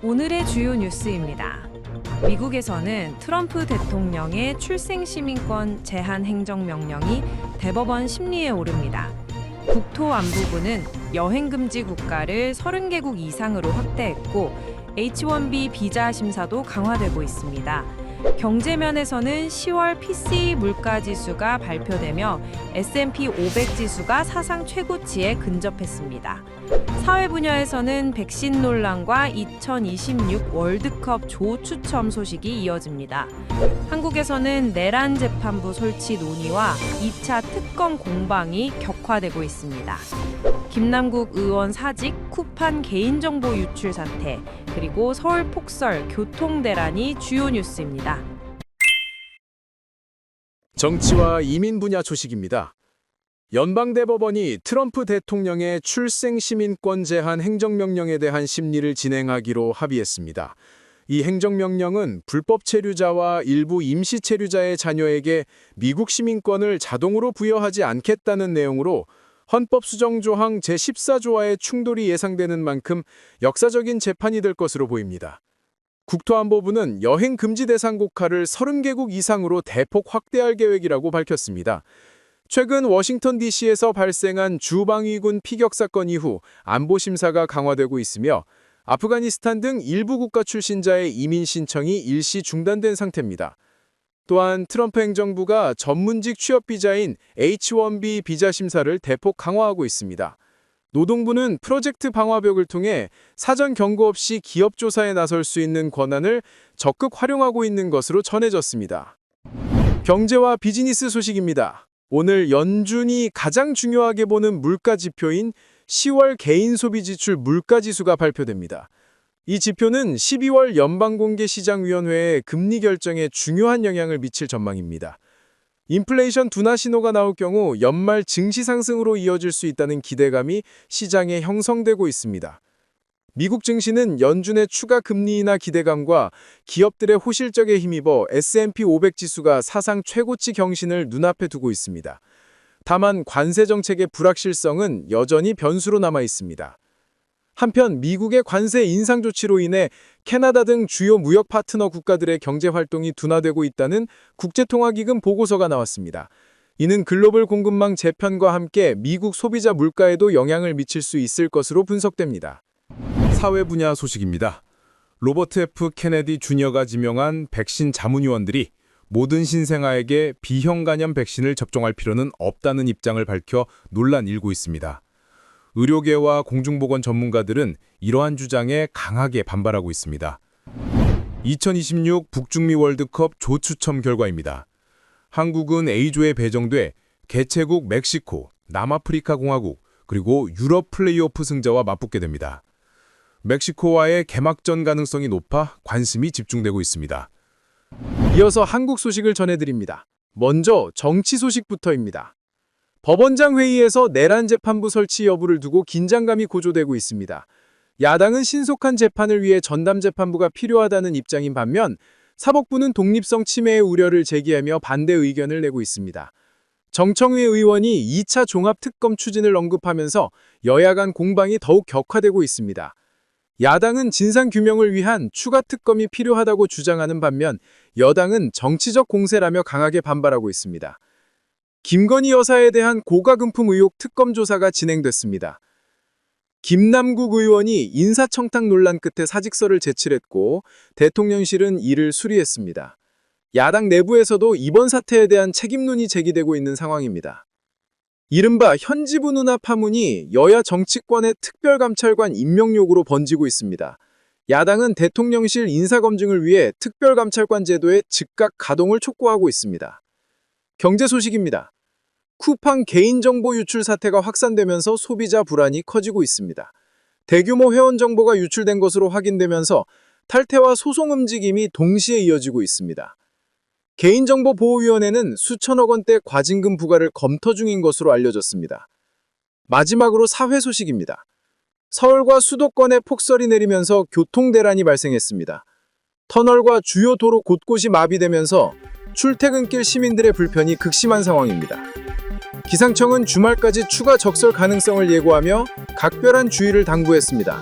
오늘의 주요 뉴스입니다. 미국에서는 트럼프 대통령의 출생시민권 제한 행정명령이 대법원 심리에 오릅니다. 국토안보부는 여행금지 국가를 30개국 이상으로 확대했고 H-1B 비자 심사도 강화되고 있습니다. 경제면에서는 10월 PCE 물가지수가 발표되며 S&P 500 지수가 사상 최고치에 근접했습니다. 사회 분야에서는 백신 논란과 2026 월드컵 조 추첨 소식이 이어집니다. 한국에서는 내란 재판부 설치 논의와 2차 특검 공방이 격화되고 있습니다. 김남국 의원 사직, 쿠판 개인정보 유출 사태, 그리고 서울 폭설, 교통 대란이 주요 뉴스입니다. 정치와 이민 분야 소식입니다. 연방대법원이 트럼프 대통령의 출생시민권 제한 행정명령에 대한 심리를 진행하기로 합의했습니다. 이 행정명령은 불법 체류자와 일부 임시 체류자의 자녀에게 미국 시민권을 자동으로 부여하지 않겠다는 내용으로 헌법수정조항 제14조와의 충돌이 예상되는 만큼 역사적인 재판이 될 것으로 보입니다. 국토안보부는 여행 금지 대상 국가를 30개국 이상으로 대폭 확대할 계획이라고 밝혔습니다. 최근 워싱턴 DC에서 발생한 주방위군 피격 사건 이후 안보 심사가 강화되고 있으며 아프가니스탄 등 일부 국가 출신자의 이민 신청이 일시 중단된 상태입니다. 또한 트럼프 행정부가 전문직 취업 비자인 H-1B 비자 심사를 대폭 강화하고 있습니다. 노동부는 프로젝트 방화벽을 통해 사전 경고 없이 기업 조사에 나설 수 있는 권한을 적극 활용하고 있는 것으로 전해졌습니다. 경제와 비즈니스 소식입니다. 오늘 연준이 가장 중요하게 보는 물가 지표인 10월 개인 소비 지출 물가지수가 발표됩니다. 이 지표는 12월 연방공개시장위원회의 금리 결정에 중요한 영향을 미칠 전망입니다. 인플레이션 둔화 신호가 나올 경우 연말 증시 상승으로 이어질 수 있다는 기대감이 시장에 형성되고 있습니다. 미국 증시는 연준의 추가 금리 인하 기대감과 기업들의 호실적에 힘입어 S&P 500 지수가 사상 최고치 경신을 눈앞에 두고 있습니다. 다만 관세 정책의 불확실성은 여전히 변수로 남아 있습니다. 한편 미국의 관세 인상 조치로 인해 캐나다 등 주요 무역 파트너 국가들의 경제 활동이 둔화되고 있다는 국제통화기금 보고서가 나왔습니다. 이는 글로벌 공급망 재편과 함께 미국 소비자 물가에도 영향을 미칠 수 있을 것으로 분석됩니다. 사회 분야 소식입니다. 로버트 F. 케네디 주니어가 지명한 백신 자문위원들이 모든 신생아에게 B형 간염 백신을 접종할 필요는 없다는 입장을 밝혀 논란이 일고 있습니다. 의료계와 공중보건 전문가들은 이러한 주장에 강하게 반발하고 있습니다. 2026 북중미 월드컵 조 추첨 결과입니다. 한국은 A조에 배정돼 개최국 멕시코, 남아프리카 공화국, 그리고 유럽 플레이오프 승자와 맞붙게 됩니다. 멕시코와의 개막전 가능성이 높아 관심이 집중되고 있습니다. 이어서 한국 소식을 전해드립니다. 먼저 정치 소식부터입니다. 법원장 회의에서 내란 재판부 설치 여부를 두고 긴장감이 고조되고 있습니다. 야당은 신속한 재판을 위해 전담 재판부가 필요하다는 입장인 반면 사법부는 독립성 침해의 우려를 제기하며 반대 의견을 내고 있습니다. 정청회 의원이 2차 종합특검 추진을 언급하면서 여야 간 공방이 더욱 격화되고 있습니다. 야당은 진상규명을 위한 추가 특검이 필요하다고 주장하는 반면 여당은 정치적 공세라며 강하게 반발하고 있습니다. 김건희 여사에 대한 고가금품 의혹 특검 조사가 진행됐습니다. 김남국 의원이 인사청탁 논란 끝에 사직서를 제출했고 대통령실은 이를 수리했습니다. 야당 내부에서도 이번 사태에 대한 책임론이 제기되고 있는 상황입니다. 이른바 현지부 누나 파문이 여야 정치권의 특별감찰관 임명 요구로 번지고 있습니다. 야당은 대통령실 인사검증을 위해 특별감찰관 제도의 즉각 가동을 촉구하고 있습니다. 경제 소식입니다. 쿠팡 개인정보 유출 사태가 확산되면서 소비자 불안이 커지고 있습니다. 대규모 회원 정보가 유출된 것으로 확인되면서 탈퇴와 소송 움직임이 동시에 이어지고 있습니다. 개인정보보호위원회는 수천억 원대 과징금 부과를 검토 중인 것으로 알려졌습니다. 마지막으로 사회 소식입니다. 서울과 수도권에 폭설이 내리면서 교통대란이 발생했습니다. 터널과 주요 도로 곳곳이 마비되면서 출퇴근길 시민들의 불편이 극심한 상황입니다. 기상청은 주말까지 추가 적설 가능성을 예고하며 각별한 주의를 당부했습니다.